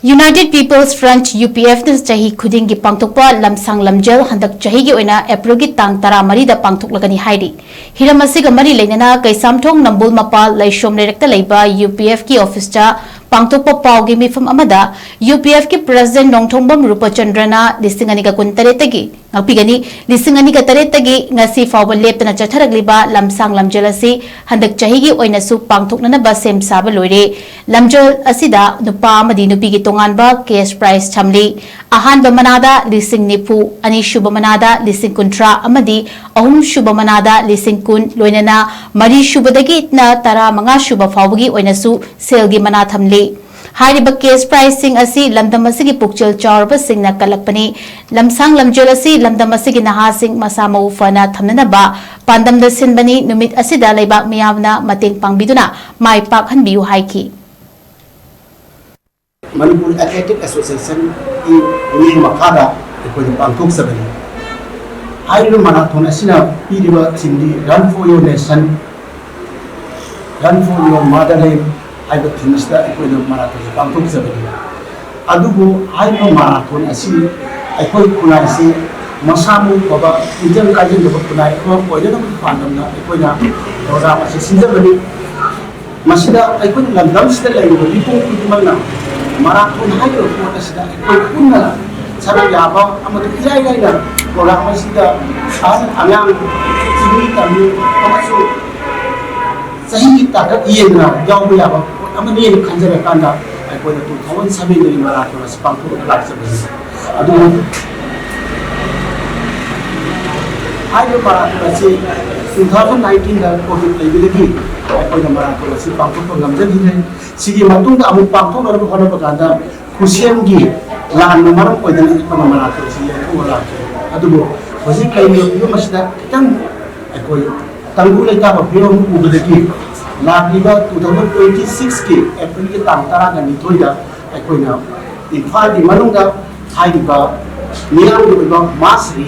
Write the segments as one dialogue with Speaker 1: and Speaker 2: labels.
Speaker 1: United People's Front UPF na chahi khuding gi pangthokpa lamsang lamjel handak chahi gi oina April gi tang 13 da pangthoklagani hairi hiramasi ga mari leinana kaisamthong nambul mapal laishom lerekta leiba UPF ki office cha pangthokpa pau gi mifam amada UPF ki president Nongthongbam Rupachandrana lisingani ga kuntare tagi ngapigani lisingani ga tare tagi ngasi fawba leptana chatharagliba lamsang lamjel asi handak chahi gi oina su pangthoknana ba sem saba loire lamjel asida nupa amadi nupi gi tonganba cash price chamli ahanba manada lising nipu ani shuba manada lising kuntra amadi ahum shuba manada lising kun loinana mari shubadagi itna tara manga shuba fawbagi oina su selgi mana thamli हारिबा case pricing असी लमदम असिगी पुक्चल चारब सिंगना कलकपनी लमसांग लमजल असी लमदम असिगी नहासिंग मसामौ फना थमनबा पांदम the सिनबनी नुमित असिदा लेबाक मियावना मतेंग पांगबिदुना my पाक हनबियु हाइकी
Speaker 2: Manipur Athletic Association in Makada ko pangthok sabani hairu marathon asina piriba sindi run for your nation, run for your motherland haiba thimista ko marathon pangthok sabani adugo hairu marathon asi aikoi kunai si masamu baba injam kajin do kunai ko koina na pandamna koina program asi sinjabani masida aikoi landam sida laiba lipung kumana marathon hairu ko asida aikoi kunna sabi yaba amatu ijai gaina program asida anyang sini kami amasu sahi ta yena yawu yaba amani khanjara kanda aikoi na 2007 ni marathon as pangthok laksabi adu hairu marathon asi 2019 da covid lebilagi aikoi na marathon asi pangthok ngamjani sigi matungda amu pangthok na hono bakanda khusiam gi lan maram oidana ikona marathon si ko la adugo hosi kaini yo masda kitang aikoi tanggu leita ba biro mu ubadaki labiba 2026 ki April ki tang tara ga ni thoida aikoi na imphal di manungda haiba miyam do ba mass ri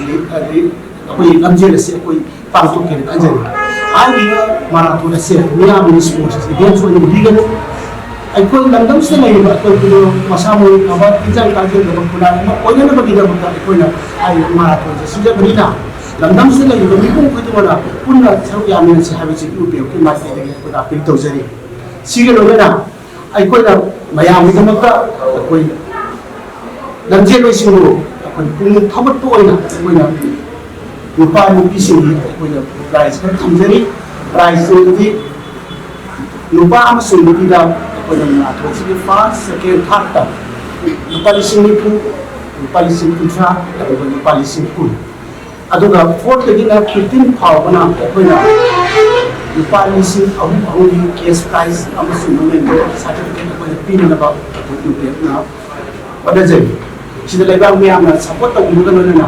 Speaker 2: akoi lamjel se akoi pangthok ke kanjani ai marathon se miyam ni sports events so ni digan aikoi landam se nei ba ko masamu aba injang kaje do pula ma oina na bagida ba aikoi na ai marathon se suje bina landam se nei ba mi ko ko wala punna chau ya min se habi se upe ke ma ke de ko da pil to jari sige lo na aikoi na mayam ni ma ka aikoi lamje lo singo aikoi pung thabat to oina aikoi na nupa nupi singi aikoi na price ka thamjari price so di nupa am singi da na to si first second third ta nupa lising kuntra nupa lising kun aduga fourth gi na 15 phaw bana ko na nupa lising ahu case price am sumen do certificate ko pin na ba to na wada jai sida leba me am na support ta mu da na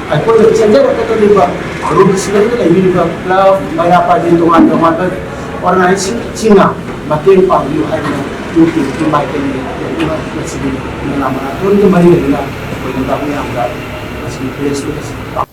Speaker 2: ai ko da change da to ni ba group sila da ni ba club maya pa din to an ma ba organizing chinga mateng pang yu hai na tu ti mai ke ni na na sini na marathon ke mari na ko da me am da asli place ko